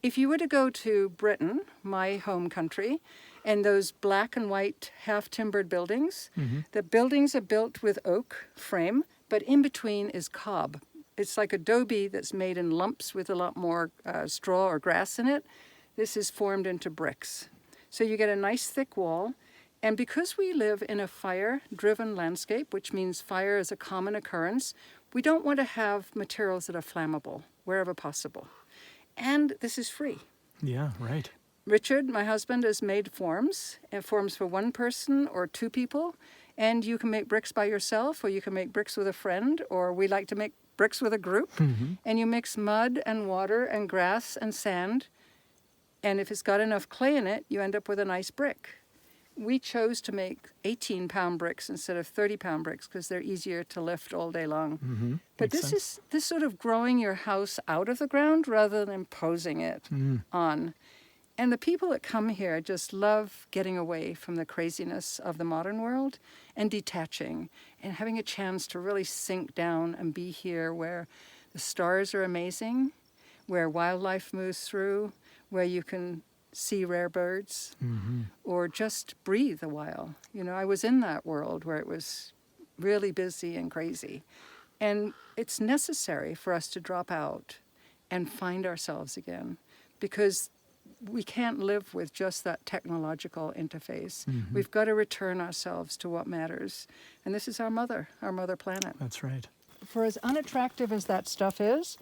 [SPEAKER 4] If you were to go to Britain, my home country, and those black and white half-timbered buildings, the buildings are built with oak frame, but in between is cob. It's like adobe that's made in lumps with a lot more straw or grass in it. This is formed into bricks. So you get a nice thick wall. And because we live in a fire-driven landscape, which means fire is a common occurrence, we don't want to have materials that are flammable wherever possible. And this is free.
[SPEAKER 1] Yeah, right.
[SPEAKER 4] Richard, my husband, has made forms, and forms for 1 person or 2 people. And you can make bricks by yourself, or you can make bricks with a friend, or we like to make bricks with a group. And you mix mud and water and grass and sand. And if it's got enough clay in it, you end up with a nice brick. We chose to make 18-pound bricks instead of 30-pound bricks because they're easier to lift all day long. But
[SPEAKER 1] Makes
[SPEAKER 4] this is this sort of growing your house out of the ground rather than imposing it on. And the people that come here just love getting away from the craziness of the modern world and detaching and having a chance to really sink down and be here where the stars are amazing, where wildlife moves through, where you can see rare birds, or just breathe a while. You know, I was in that world where it was really busy and crazy. And it's necessary for us to drop out and find ourselves again, because we can't live with just that technological interface. We've got to return ourselves to what matters. And this is our mother planet.
[SPEAKER 1] That's right.
[SPEAKER 4] For as unattractive as that stuff is,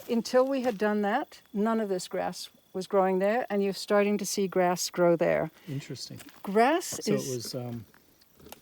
[SPEAKER 4] until we had done that, none of this grass was growing there, and you're starting to see grass grow there.
[SPEAKER 1] Interesting.
[SPEAKER 4] Grass
[SPEAKER 1] So
[SPEAKER 4] is
[SPEAKER 1] it was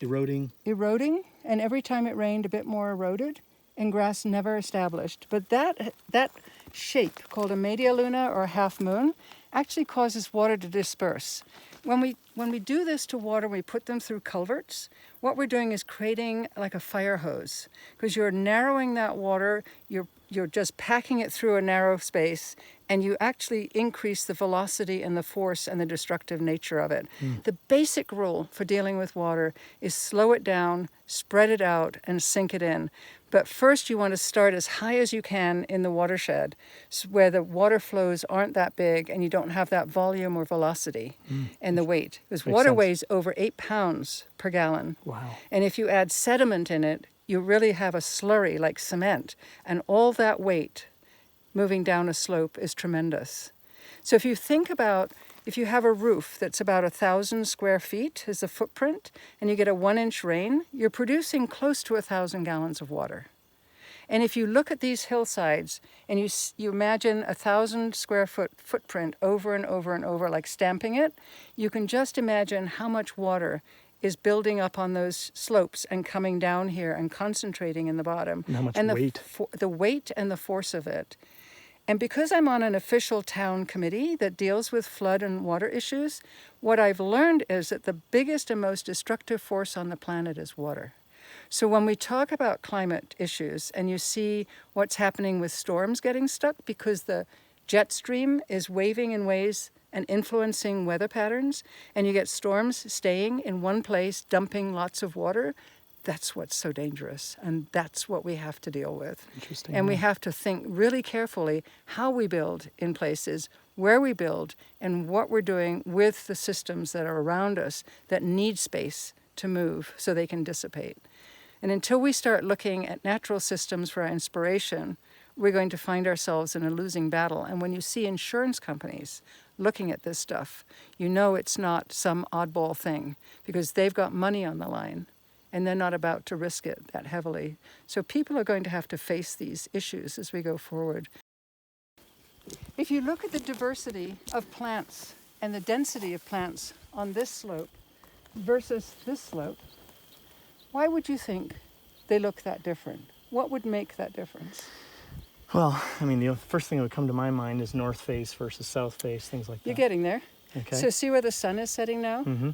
[SPEAKER 1] eroding.
[SPEAKER 4] eroding, and every time it rained, a bit more eroded. and grass never established. But that shape, called a media luna or a half moon, actually causes water to disperse. When we do this to water, we put them through culverts, what we're doing is creating like a fire hose, because you're narrowing that water, you're just packing it through a narrow space, and you actually increase the velocity and the force and the destructive nature of it. The basic rule for dealing with water is slow it down, spread it out, and sink it in. But first you want to start as high as you can in the watershed, where the water flows aren't that big and you don't have that volume or velocity and the weight. Because water weighs over 8 pounds per gallon.
[SPEAKER 1] Wow.
[SPEAKER 4] And if you add sediment in it, you really have a slurry like cement. And all that weight moving down a slope is tremendous. So if you think about, if you have a roof that's about 1,000 square feet as a footprint, and you get a 1-inch rain, you're producing close to 1,000 gallons of water. And if you look at these hillsides and you imagine 1,000 square foot footprint over and over and over, like stamping it, you can just imagine how much water is building up on those slopes and coming down here and concentrating in the bottom.
[SPEAKER 1] And how much
[SPEAKER 4] and
[SPEAKER 1] weight.
[SPEAKER 4] The weight and the force of it. And because I'm on an official town committee that deals with flood and water issues, what I've learned is that the biggest and most destructive force on the planet is water. So when we talk about climate issues and you see what's happening with storms getting stuck because the jet stream is waving in ways and influencing weather patterns, and you get storms staying in one place, dumping lots of water, that's what's so dangerous, and that's what we have to deal with.
[SPEAKER 1] Interesting.
[SPEAKER 4] And we have to think really carefully how we build in places, where we build, and what we're doing with the systems that are around us that need space to move so they can dissipate. And until we start looking at natural systems for our inspiration, we're going to find ourselves in a losing battle. And when you see insurance companies looking at this stuff, you know it's not some oddball thing, because they've got money on the line and they're not about to risk it that heavily. So people are going to have to face these issues as we go forward. If you look at the diversity of plants and the density of plants on this slope versus this slope, why would you think they look that different? What would make that difference?
[SPEAKER 1] Well, I mean, the first thing that would come to my mind is north face versus south face, things like that.
[SPEAKER 4] You're getting there.
[SPEAKER 1] Okay.
[SPEAKER 4] So see where the sun is setting now?
[SPEAKER 1] Mm-hmm.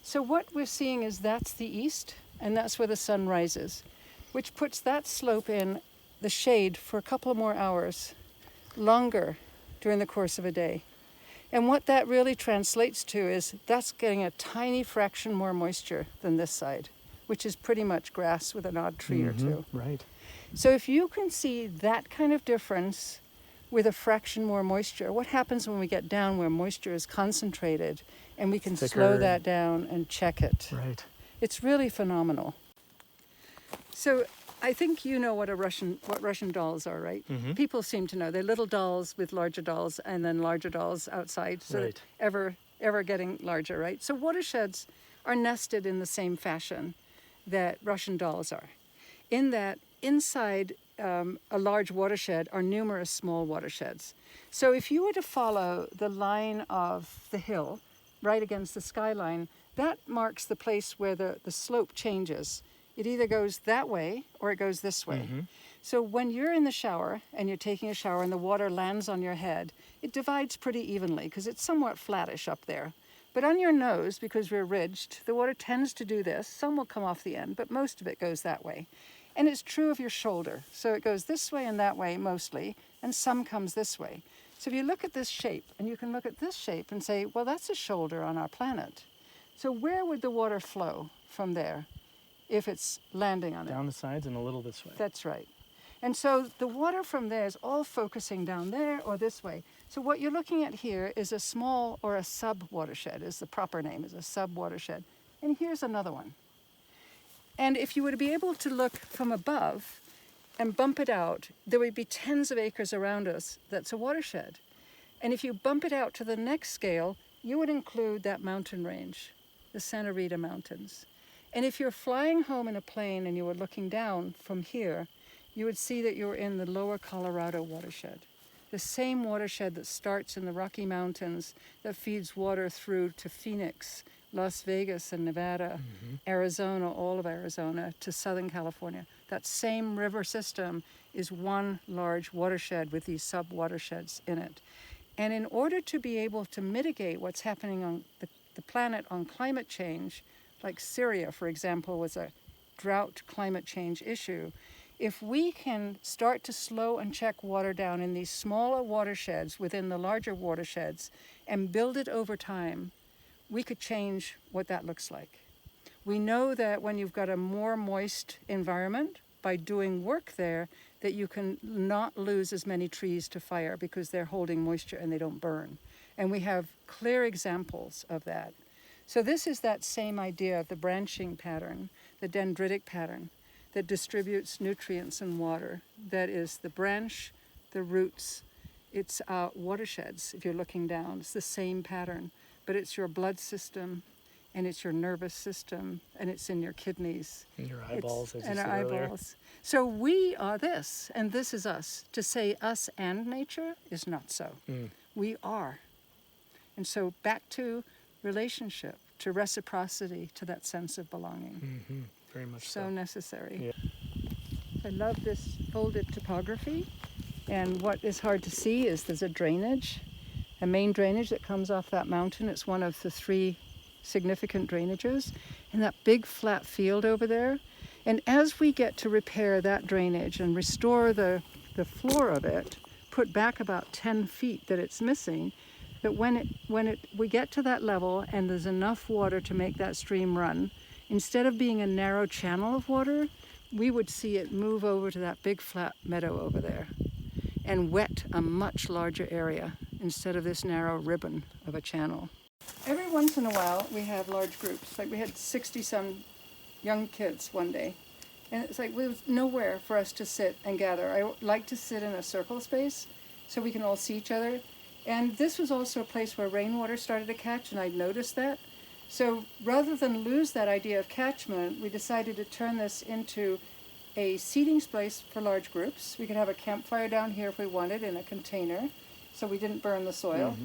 [SPEAKER 4] So what we're seeing is that's the east, and that's where the sun rises, which puts that slope in the shade for a couple more hours longer during the course of a day. And what that really translates to is that's getting a tiny fraction more moisture than this side, which is pretty much grass with an odd tree or two.
[SPEAKER 1] Right.
[SPEAKER 4] So if you can see that kind of difference with a fraction more moisture, what happens when we get down where moisture is concentrated and we can slow that down and check it?
[SPEAKER 1] Right.
[SPEAKER 4] It's really phenomenal. So I think you know what Russian dolls are, right?
[SPEAKER 1] Mm-hmm.
[SPEAKER 4] People seem to know. They're little dolls with larger dolls and then larger dolls outside, so
[SPEAKER 1] Right.
[SPEAKER 4] ever getting larger, right? So watersheds are nested in the same fashion that Russian dolls are, in that inside a large watershed are numerous small watersheds. So if you were to follow the line of the hill right against the skyline, that marks the place where the slope changes. It either goes that way or it goes this way.
[SPEAKER 1] Mm-hmm.
[SPEAKER 4] So when you're in the shower and you're taking a shower and the water lands on your head, it divides pretty evenly because it's somewhat flattish up there. But on your nose, because we're ridged, the water tends to do this. Some will come off the end, but most of it goes that way. And it's true of your shoulder. So it goes this way and that way mostly, and some comes this way. So if you look at this shape, and you can look at this shape and say, well, that's a shoulder on our planet. So where would the water flow from there if it's landing on it?
[SPEAKER 1] Down the sides and a little this way.
[SPEAKER 4] That's right. And so the water from there is all focusing down there or this way. So what you're looking at here is a small, or a sub-watershed, is the proper name, is a sub-watershed. And here's another one. And if you were to be able to look from above and bump it out, there would be tens of acres around us that's a watershed. And if you bump it out to the next scale, you would include that mountain range, the Santa Rita Mountains. And if you're flying home in a plane and you were looking down from here, you would see that you're in the lower Colorado watershed. The same watershed that starts in the Rocky Mountains that feeds water through to Phoenix, Las Vegas and Nevada, Arizona, all of Arizona, to Southern California. That same river system is one large watershed with these sub-watersheds in it. And in order to be able to mitigate what's happening on the planet on climate change, like Syria, for example, was a drought climate change issue, if we can start to slow and check water down in these smaller watersheds within the larger watersheds and build it over time, we could change what that looks like. We know that when you've got a more moist environment, by doing work there, that you can not lose as many trees to fire because they're holding moisture and they don't burn. And we have clear examples of that. So this is that same idea of the branching pattern, the dendritic pattern, that distributes nutrients and water. That is the branch, the roots. It's watersheds, if you're looking down. It's the same pattern, but it's your blood system, and it's your nervous system, and it's in your kidneys.
[SPEAKER 1] And your eyeballs, as you
[SPEAKER 4] and
[SPEAKER 1] said
[SPEAKER 4] our
[SPEAKER 1] earlier.
[SPEAKER 4] eyeballs. So we are this, and this is us. To say us and nature is not so. We are. And so back to relationship, to reciprocity, to that sense of belonging.
[SPEAKER 1] Very much
[SPEAKER 4] So necessary.
[SPEAKER 1] Yeah.
[SPEAKER 4] I love this folded topography. And what is hard to see is there's a drainage, a main drainage that comes off that mountain. It's one of the 3 significant drainages. And that big flat field over there. And as we get to repair that drainage and restore the floor of it, put back about 10 feet that it's missing, that we get to that level and there's enough water to make that stream run, instead of being a narrow channel of water, we would see it move over to that big flat meadow over there and wet a much larger area instead of this narrow ribbon of a channel. Every once in a while, we have large groups. Like we had 60-some young kids one day. And it's like there was nowhere for us to sit and gather. I like to sit in a circle space so we can all see each other. And this was also a place where rainwater started to catch, and I'd noticed that. So rather than lose that idea of catchment, we decided to turn this into a seating space for large groups. We could have a campfire down here if we wanted in a container, so we didn't burn the soil.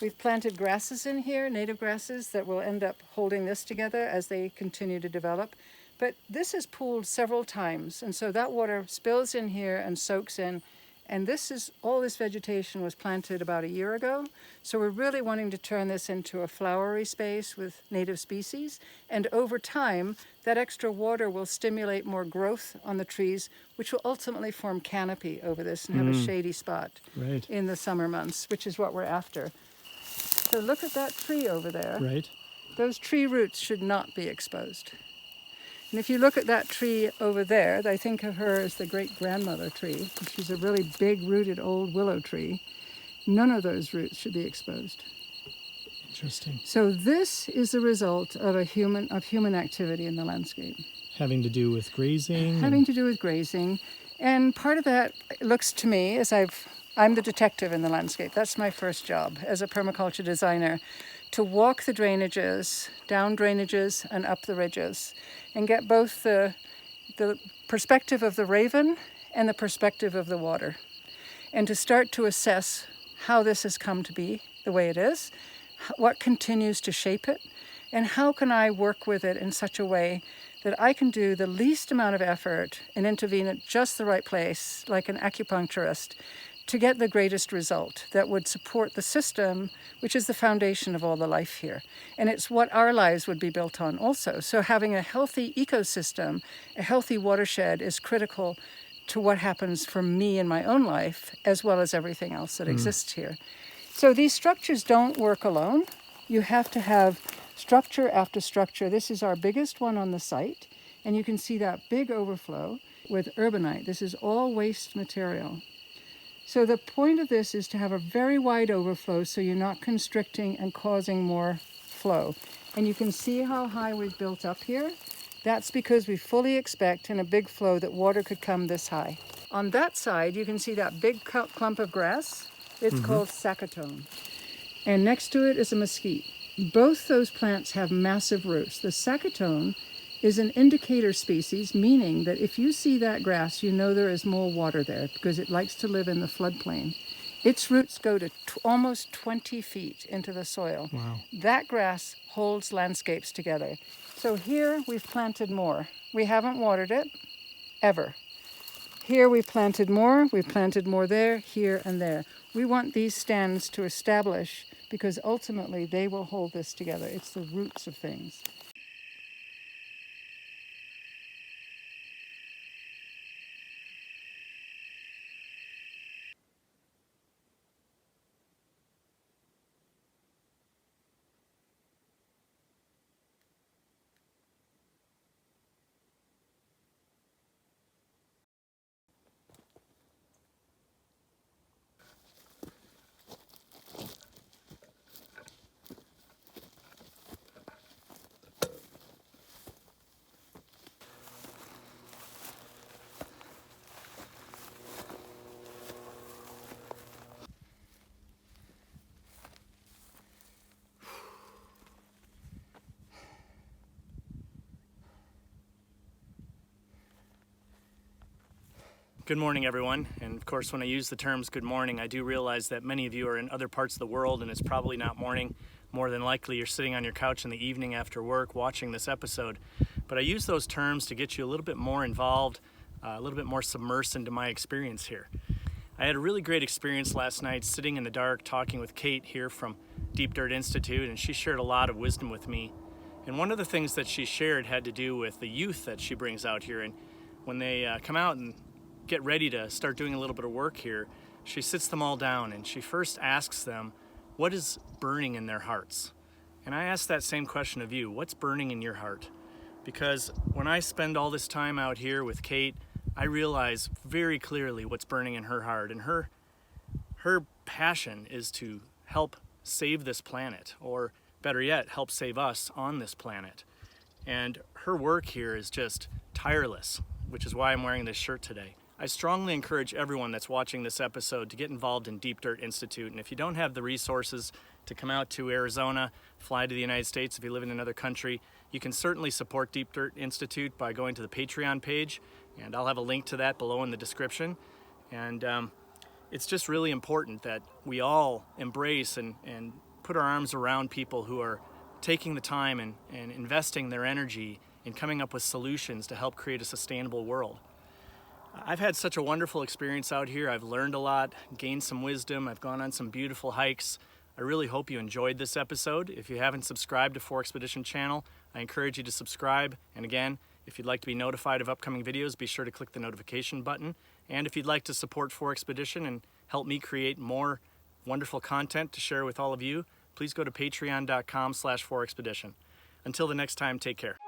[SPEAKER 4] We've planted grasses in here, native grasses, that will end up holding this together as they continue to develop. But this is pooled several times, and so that water spills in here and soaks in. And all this vegetation was planted about a year ago. So we're really wanting to turn this into a flowery space with native species. And over time, that extra water will stimulate more growth on the trees, which will ultimately form canopy over this and have a shady spot in the summer months, which is what we're after. So look at that tree over there.
[SPEAKER 1] Right.
[SPEAKER 4] Those tree roots should not be exposed. And if you look at that tree over there, I think of her as the great-grandmother tree. She's a really big-rooted old willow tree. None of those roots should be exposed.
[SPEAKER 1] Interesting.
[SPEAKER 4] So this is the result of human activity in the landscape.
[SPEAKER 1] Having to do with grazing?
[SPEAKER 4] Having to do with grazing. And part of that looks to me as I'm the detective in the landscape. That's my first job as a permaculture designer, to walk the drainages, down drainages and up the ridges, and get both the perspective of the raven and the perspective of the water, and to start to assess how this has come to be the way it is, what continues to shape it, and how can I work with it in such a way that I can do the least amount of effort and intervene at just the right place, like an acupuncturist, to get the greatest result that would support the system, which is the foundation of all the life here. And it's what our lives would be built on also. So having a healthy ecosystem, a healthy watershed is critical to what happens for me in my own life, as well as everything else that exists here. So these structures don't work alone. You have to have structure after structure. This is our biggest one on the site. And you can see that big overflow with urbanite. This is all waste material. So the point of this is to have a very wide overflow so you're not constricting and causing more flow. And you can see how high we've built up here. That's because we fully expect in a big flow that water could come this high. On that side, you can see that big clump of grass. It's called sakatone. And next to it is a mesquite. Both those plants have massive roots. The sakatone is an indicator species, meaning that if you see that grass, you know there is more water there because it likes to live in the floodplain. Its roots go to almost 20 feet into the soil.
[SPEAKER 1] Wow.
[SPEAKER 4] That grass holds landscapes together. So here we've planted more. We haven't watered it, ever. Here we've planted more there, here and there. We want these stands to establish because ultimately they will hold this together. It's the roots of things.
[SPEAKER 1] Good morning, everyone. And of course, when I use the terms good morning, I do realize that many of you are in other parts of the world and it's probably not morning. More than likely, you're sitting on your couch in the evening after work watching this episode. But I use those terms to get you a little bit more involved, a little bit more submersed into my experience here. I had a really great experience last night sitting in the dark talking with Kate here from Deep Dirt Institute, and she shared a lot of wisdom with me. And one of the things that she shared had to do with the youth that she brings out here. And when they come out and get ready to start doing a little bit of work here, she sits them all down and she first asks them, what is burning in their hearts? And I ask that same question of you. What's burning in your heart? Because when I spend all this time out here with Kate, I realize very clearly what's burning in her heart. And her passion is to help save this planet, or better yet, help save us on this planet. And her work here is just tireless, which is why I'm wearing this shirt today. I strongly encourage everyone that's watching this episode to get involved in Deep Dirt Institute. And if you don't have the resources to come out to Arizona, fly to the United States if you live in another country, you can certainly support Deep Dirt Institute by going to the Patreon page. And I'll have a link to that below in the description. And it's just really important that we all embrace and put our arms around people who are taking the time and investing their energy in coming up with solutions to help create a sustainable world. I've had such a wonderful experience out here. I've learned a lot, gained some wisdom. I've gone on some beautiful hikes. I really hope you enjoyed this episode. If you haven't subscribed to 4Expedition channel, I encourage you to subscribe. And again, if you'd like to be notified of upcoming videos, be sure to click the notification button. And if you'd like to support 4Expedition and help me create more wonderful content to share with all of you, please go to patreon.com/4Expedition. Until the next time, take care.